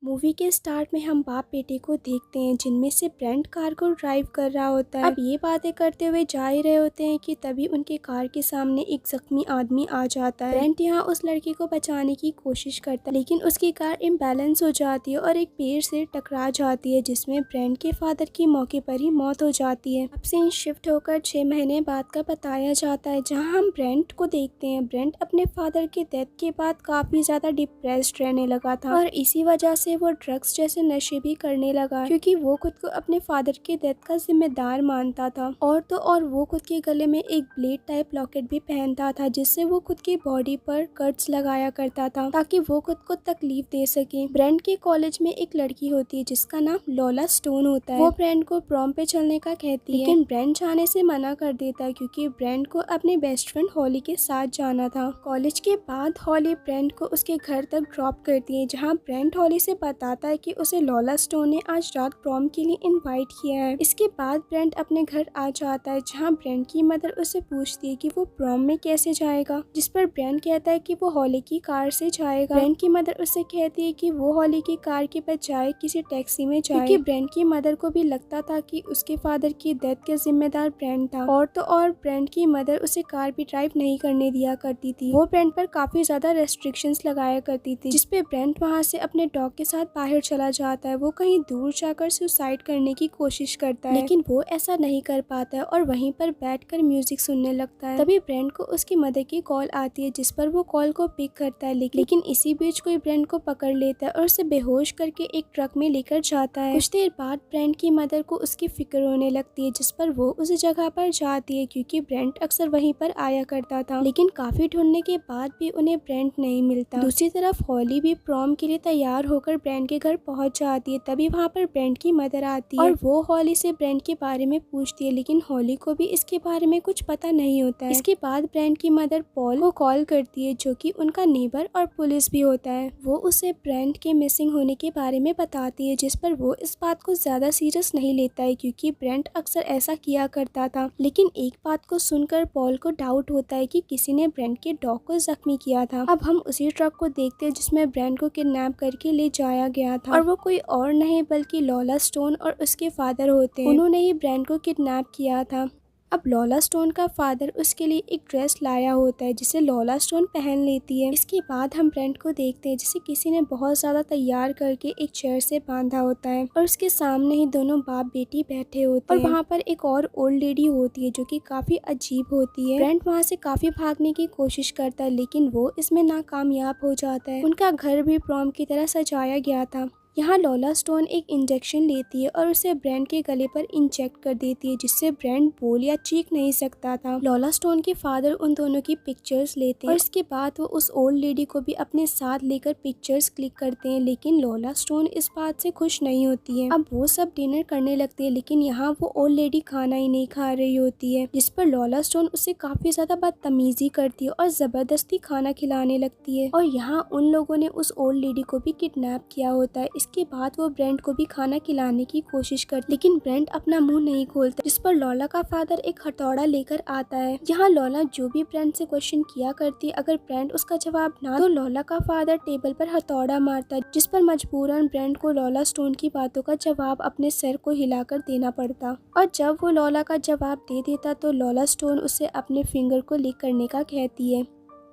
Movie के start में हम बाप बेटे को देखते हैं जिनमें से ब्रेंट कार को ड्राइव कर रहा होता है। अब ये बातें करते हुए जा ही रहे होते हैं कि तभी उनके कार के सामने एक जख्मी आदमी आ जाता है। ब्रेंट यहाँ उस लड़के को बचाने की कोशिश करता है लेकिन उसकी कार इम्बैलेंस हो जाती है और एक पेड़ से टकरा जाती है जिसमें ब्रेंट के फादर की मौके पर ही मौत हो जाती है। अब सीन शिफ्ट होकर 6 महीने बाद का बताया जाता है जहाँ हम ब्रेंट को देखते हैं। ब्रेंट अपने फादर के डेथ के बाद काफी ज्यादा डिप्रेस्ड रहने लगा था और इसी वजह से वो ड्रग्स जैसे नशे भी करने लगा क्योंकि वो खुद को अपने फादर के डेथ का जिम्मेदार मानता था। और तो और वो खुद के गले में एक ब्लेड टाइप लॉकेट भी पहनता था जिससे वो खुद की बॉडी पर कट्स लगाया करता था ताकि वो खुद को तकलीफ दे सके। ब्रेंट के कॉलेज में एक लड़की होती है जिसका नाम लॉला स्टोन होता है। वो ब्रेंट को प्रॉम पे चलने का कहती है लेकिन ब्रेंट जाने से मना कर देता है क्योंकि ब्रेंट को अपने बेस्ट फ्रेंड हॉली के साथ जाना था। कॉलेज के बाद हॉली ब्रेंट को उसके घर तक ड्रॉप करती है जहाँ ब्रेंट हॉली से बताता है कि उसे लॉला स्टोन ने आज रात प्रॉम के लिए इनवाइट किया है। इसके बाद ब्रेंट अपने घर आ जाता है जहाँ ब्रेंट की मदर उसे पूछती है कि वो प्रॉम में कैसे जाएगा, जिस पर ब्रेंट कहता है कि वो हॉली की कार से जाएगा। ब्रेंट की मदर उससे कहती है कि वो हॉली की कार के बजाय किसी टैक्सी में जाए क्योंकि ब्रेंट की मदर को भी लगता था कि उसके फादर की डेथ के जिम्मेदार ब्रेंट था। और तो और ब्रेंट की मदर उसे कार भी ड्राइव नहीं करने दिया करती थी। वो ब्रेंट पर काफी ज्यादा रेस्ट्रिक्शंस लगाया करती थी जिसपे ब्रेंट वहाँ से अपने डॉग के साथ बाहर चला जाता है। वो कहीं दूर जाकर सुसाइड करने की कोशिश करता है लेकिन वो ऐसा नहीं कर पाता है और वहीं पर बैठकर म्यूजिक सुनने लगता है। तभी ब्रेंट को उसकी मदर की कॉल आती है जिस पर वो कॉल को पिक करता है लेकिन इसी बीच कोई ब्रेंट को पकड़ लेता है और उसे बेहोश करके एक ट्रक में लेकर जाता है। कुछ देर बाद ब्रेंट की मदर को उसकी फिक्र होने लगती है जिस पर वो उस जगह पर जाती है क्योंकि ब्रेंट अक्सर वहीं पर आया करता था लेकिन काफी ढूंढने के बाद भी उन्हें ब्रेंट नहीं मिलता। दूसरी तरफ हॉली भी प्रॉम के लिए तैयार होकर ब्रेंट के घर पहुंच जाती है। तभी वहां पर ब्रेंट की मदर आती है और वो हॉली से ब्रेंट के बारे में पूछती है लेकिन हॉली को भी इसके बारे में कुछ पता नहीं होता है। इसके बाद ब्रेंट की मदर पॉल को कॉल करती है जो कि उनका नेबर और पुलिस भी होता है। वो उसे ब्रेंट के मिसिंग होने के बारे में बताती है जिस पर वो इस बात को ज्यादा सीरियस नहीं लेता है क्योंकि ब्रेंट अक्सर ऐसा किया करता था। लेकिन एक बात को सुनकर पॉल को डाउट होता है कि किसी ने ब्रेंट के डॉग को जख्मी किया था। अब हम उसी ट्रक को देखते हैं जिसमें ब्रेंट को किडनैप करके ले जाया गया था और वो कोई और नहीं बल्कि लॉला स्टोन और उसके फादर होते हैं। उन्होंने ही ब्रेंट को किडनैप किया था। अब लॉला स्टोन का फादर उसके लिए एक ड्रेस लाया होता है जिसे लॉला स्टोन पहन लेती है। इसके बाद हम ब्रेंट को देखते हैं जिसे किसी ने बहुत ज्यादा तैयार करके एक चेयर से बांधा होता है और उसके सामने ही दोनों बाप बेटी बैठे होते हैं और वहाँ पर एक और ओल्ड लेडी होती है जो कि काफी अजीब होती है। ब्रेंट वहाँ से काफी भागने की कोशिश करता है लेकिन वो इसमें नाकामयाब हो जाता है। उनका घर भी प्रॉम की तरह सजाया गया था। यहाँ लॉला स्टोन एक इंजेक्शन लेती है और उसे ब्रेंट के गले पर इंजेक्ट कर देती है जिससे ब्रेंट बोल या चीख नहीं सकता था। लॉला स्टोन के फादर उन दोनों की पिक्चर्स लेते हैं और इसके बाद वो उस ओल्ड लेडी को भी अपने साथ लेकर पिक्चर्स क्लिक करते हैं लेकिन लॉला स्टोन इस बात से खुश नहीं होती है। अब वो सब डिनर करने लगते हैं लेकिन यहाँ वो ओल्ड लेडी खाना ही नहीं खा रही होती है जिस पर लॉला स्टोन उससे काफी ज्यादा बदतमीजी करती है और जबरदस्ती खाना खिलाने लगती है। और यहाँ उन लोगों ने उस ओल्ड लेडी को भी किडनैप किया होता है। इसके बाद वो ब्रेंट को भी खाना खिलाने की कोशिश करती लेकिन ब्रेंट अपना मुंह नहीं खोलता जिस पर लॉला का फादर एक हथौड़ा लेकर आता है। यहाँ लॉला जो भी ब्रेंट से क्वेश्चन किया करती है अगर ब्रेंट उसका जवाब ना तो लॉला का फादर टेबल पर हथौड़ा मारता है जिस पर मजबूरन ब्रेंट को लॉला स्टोन की बातों का जवाब अपने सर को हिलाकर देना पड़ता। और जब वो लॉला का जवाब दे देता तो लॉला स्टोन उसे अपने फिंगर को लिक करने का कहती है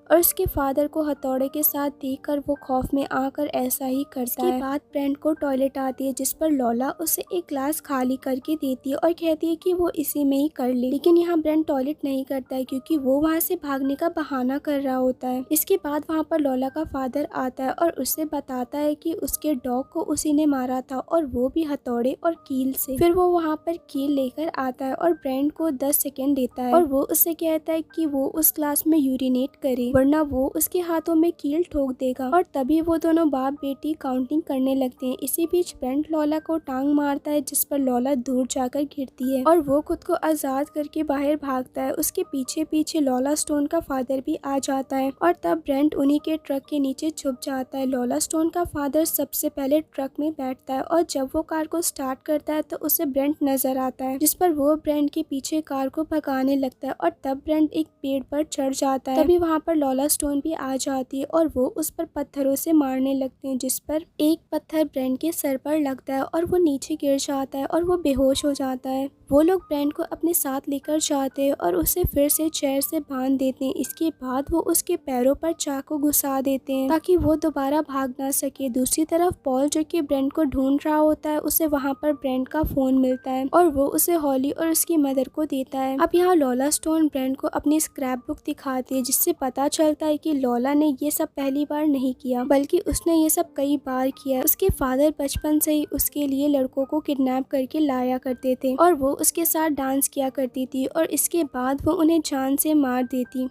और उसके फादर को हथौड़े के साथ देखकर वो खौफ में आकर ऐसा ही करता है। इसके बाद ब्रेंट को टॉयलेट आती है जिस पर लॉला उसे एक ग्लास खाली करके देती है और कहती है कि वो इसी में ही कर ले लेकिन यहाँ ब्रेंट टॉयलेट नहीं करता है क्योंकि वो वहाँ से भागने का बहाना कर रहा होता है। इसके बाद वहाँ पर लॉला का फादर आता है और उसे बताता है कि उसके डॉग को उसी ने मारा था और वो भी हथौड़े और कील से। फिर वो वहाँ पर कील लेकर आता है और ब्रेंट को 10 सेकेंड देता है और वो उससे कहता है कि वो उस ग्लास में यूरिनेट करे वरना वो उसके हाथों में कील ठोक देगा। और तभी वो दोनों बाप बेटी काउंटिंग करने लगते हैं। इसी बीच ब्रेंट लॉला को टांग मारता है जिस पर लॉला दूर जाकर गिरती है और वो खुद को आजाद करके बाहर भागता है। उसके पीछे पीछे लॉला स्टोन का फादर भी आ जाता है और तब ब्रेंट उन्हीं के ट्रक के नीचे छुप जाता है। लॉला स्टोन का फादर सबसे पहले ट्रक में बैठता है और जब वो कार को स्टार्ट करता है तो उसे ब्रेंट नजर आता है जिस पर वो ब्रेंट के पीछे कार को भगाने लगता है और तब ब्रेंट एक पेड़ पर चढ़ जाता है। तभी वहाँ पर लॉला स्टोन भी आ जाती है और वो उस पर पत्थरों से मारने लगते हैं, जिस पर एक पत्थर ब्रेंड के सर पर लगता है और वो नीचे गिर जाता है और वो बेहोश हो जाता है। वो लोग ब्रेंड को अपने साथ लेकर जाते हैं और उसे फिर से चेयर से बांध देते हैं। इसके बाद वो उसके पैरों पर चाकू घुसा देते हैं ताकि वो दोबारा भाग ना सके। दूसरी तरफ पॉल, जो कि ब्रेंड को ढूंढ रहा होता है, उसे वहाँ पर ब्रेंड का फोन मिलता है और वो उसे हॉली और उसकी मदर को देता है। अब यहाँ लॉला स्टोन ब्रेंड को अपनी स्क्रैप बुक दिखाती है, जिससे पता चलता है कि लॉला ने ये सब पहली बार नहीं किया, बल्कि उसने ये सब कई बार किया। उसके फादर बचपन से ही उसके लिए लड़कों को किडनैप करके लाया करते थे और वो उसके साथ डांस किया करती थी और इसके बाद वो उन्हें जान से मार देती,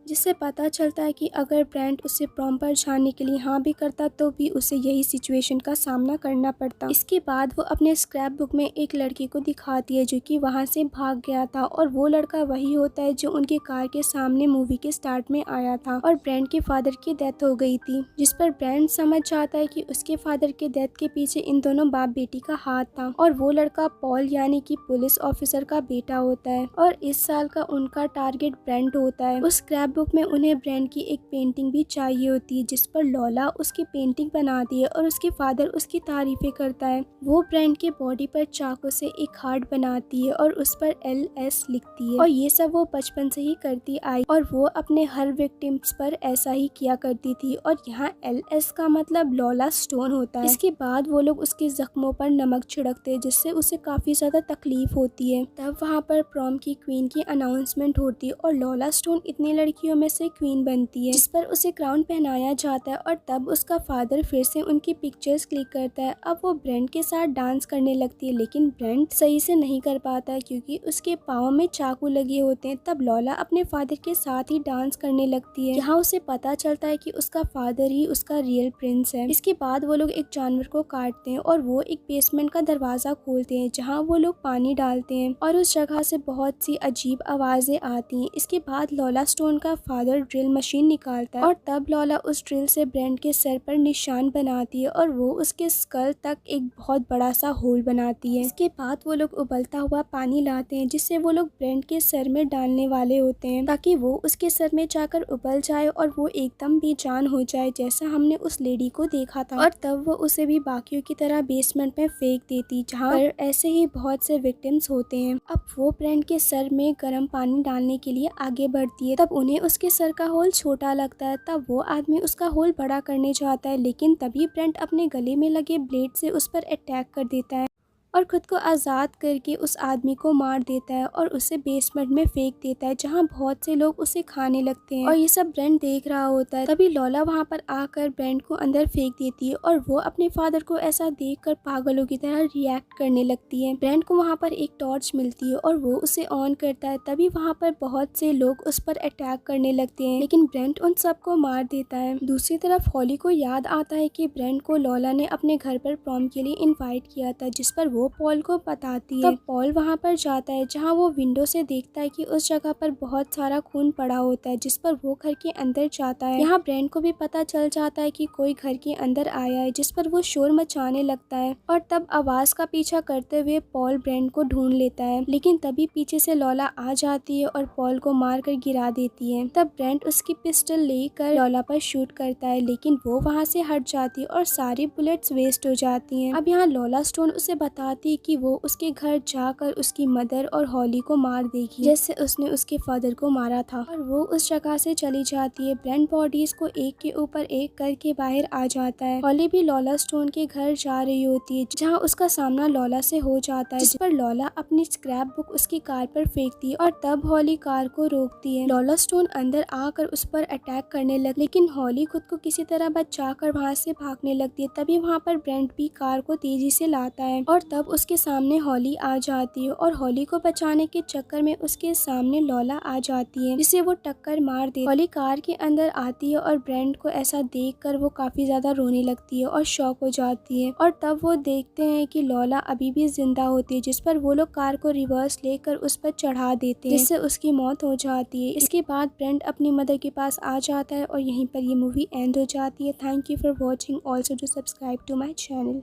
जिससे पता चलता है कि अगर ब्रेंड उसे प्रॉम पर जाने के लिए हाँ भी करता तो भी उसे यही सिचुएशन का सामना करना पड़ता। इसके बाद वो अपने स्क्रैप बुक में एक लड़के को दिखाती है जो कि वहाँ से भाग गया था और वो लड़का वही होता है जो उनके कार के सामने मूवी के स्टार्ट में आया था और ब्रेंड के फादर की डेथ हो गई थी, जिस पर ब्रेंड समझ जाता है कि उसके फादर के डेथ के पीछे इन दोनों बाप बेटी का हाथ था और वो लड़का पॉल यानी कि पुलिस ऑफिसर का बेटा होता है और इस साल का उनका टारगेट ब्रेंड होता है। उस स्क्रैप बुक में उन्हें ब्रेंड की एक पेंटिंग भी चाहिए होती है, जिस पर लॉला उसकी पेंटिंग बनाती है और उसके फादर उसकी तारीफें करता है। वो ब्रेंड के बॉडी पर चाकू से एक हार्ट बनाती है और उस पर LS लिखती है और ये सब वो बचपन से ही करती आई और वो अपने हर विक्टिम्स पर ऐसा ही किया करती थी और यहाँ LS का मतलब लॉला स्टोन होता है। इसके बाद वो लोग उसके जख्मों पर नमक छिड़कते हैं, जिससे उसे काफी ज्यादा तकलीफ होती है। तब वहाँ पर प्रॉम की क्वीन की अनाउंसमेंट होती है और लॉला स्टोन इतनी लड़कियों में से क्वीन बनती है, जिस पर उसे क्राउन पहनाया जाता है और तब उसका फादर फिर से उनकी पिक्चर्स क्लिक करता है। अब वो ब्रेंड के साथ डांस करने लगती है, लेकिन ब्रेंड सही से नहीं कर पाता है क्योंकि उसके पाँव में चाकू लगे होते हैं। तब लॉला अपने फादर के साथ ही डांस करने लगती है। यहाँ उसे पता चलता है कि उसका फादर ही उसका रियल प्रिंस है। इसके बाद वो लोग एक जानवर को काटते हैं और वो एक बेसमेंट का दरवाजा खोलते हैं जहाँ वो लोग पानी डालते हैं और उस जगह से बहुत सी अजीब आवाजें आती हैं। इसके बाद लॉला स्टोन का फादर ड्रिल मशीन निकालता है और तब लॉला उस ड्रिल से ब्रेंड के सर पर निशान बनाती है और वो उसके स्कल तक एक बहुत बड़ा सा होल बनाती है। इसके बाद वो लोग उबलता हुआ पानी लाते हैं, जिससे वो लोग ब्रेंड के सर में डालने वाले होते हैं ताकि वो उसके सर में जाकर उबल जाए और वो एकदम बेजान हो जाए, जैसा हमने उस लेडी को देखा था। और तब वो उसे भी बाकियों की तरह बेसमेंट में फेंक देती, जहाँ पर ऐसे ही बहुत से विक्टिम्स होते हैं। अब वो ब्रेंड के सर में गर्म पानी डालने के लिए आगे बढ़ती है। तब उन्हें उसके सर का होल छोटा लगता है। तब वो आदमी उसका होल बड़ा करने जाता है, लेकिन तभी ब्रेंड अपने गले में लगे ब्लेड से उस पर अटैक कर देता है और खुद को आज़ाद करके उस आदमी को मार देता है और उसे बेसमेंट में फेंक देता है, जहाँ बहुत से लोग उसे खाने लगते हैं और ये सब ब्रेंड देख रहा होता है। तभी लॉला वहाँ पर आकर ब्रेंड को अंदर फेंक देती है और वो अपने फादर को ऐसा देखकर पागलों की तरह रिएक्ट करने लगती है। ब्रेंड को वहाँ पर एक टॉर्च मिलती है और वो उसे ऑन करता है। तभी वहाँ पर बहुत से लोग उस पर अटैक करने लगते हैं, लेकिन ब्रेंड उन सबको मार देता है। दूसरी तरफ हॉली को याद आता है कि ब्रेंड को लॉला ने अपने घर पर प्रॉम के लिए इन्वाइट किया था, जिस पर वो पॉल को बताती है। तब पॉल वहाँ पर जाता है, जहाँ वो विंडो से देखता है कि उस जगह पर बहुत सारा खून पड़ा होता है, जिस पर वो घर के अंदर जाता है। यहाँ ब्रेंड को भी पता चल जाता है कि कोई घर के अंदर आया है, जिस पर वो शोर मचाने लगता है और तब आवाज का पीछा करते हुए पॉल ब्रेंड को ढूंढ लेता है, लेकिन तभी पीछे से लॉला आ जाती है और पॉल को मार कर गिरा देती है। तब ब्रेंड उसकी पिस्टल लेकर लॉला पर शूट करता है, लेकिन वो वहाँ से हट जाती है और सारी बुलेट्स वेस्ट हो जाती हैं। अब यहाँ लॉला स्टोन उसे बताती है कि वो उसके घर जाकर उसकी मदर और हॉली को मार देगी, जैसे उसने उसके फादर को मारा था, और वो उस जगह से चली जाती है। ब्रेंड बॉडीज को एक के ऊपर एक करके बाहर आ जाता है। हॉली भी लॉला स्टोन के घर जा रही होती है, जहाँ उसका सामना लॉला से हो जाता है, जिस पर लॉला अपनी स्क्रैप बुक उसकी कार पर फेंकती है और तब हॉली कार को रोकती है। लॉला स्टोन अंदर आकर उस पर अटैक करने लगी, लेकिन हॉली खुद को किसी तरह बचाकर वहाँ से भागने लगती है। तभी वहाँ पर ब्रेंड भी कार को तेजी से लाता है और तब उसके सामने हॉली आ जाती है और हॉली को बचाने के चक्कर में उसके सामने लॉला आ जाती है, जिसे वो टक्कर मार दे। हॉली कार के अंदर आती है और ब्रेंड को ऐसा देखकर वो काफी ज्यादा रोने लगती है और शॉक हो जाती है और तब वो देखते हैं कि लॉला अभी भी जिंदा होती है, जिस पर वो लोग कार को रिवर्स लेकर उस पर चढ़ा देते हैं, जिससे उसकी मौत हो जाती है। इसके बाद ब्रेंड अपनी मदर के पास आ जाता है और यहीं पर ये मूवी एंड हो जाती है। Thank you for watching, also to subscribe to my channel.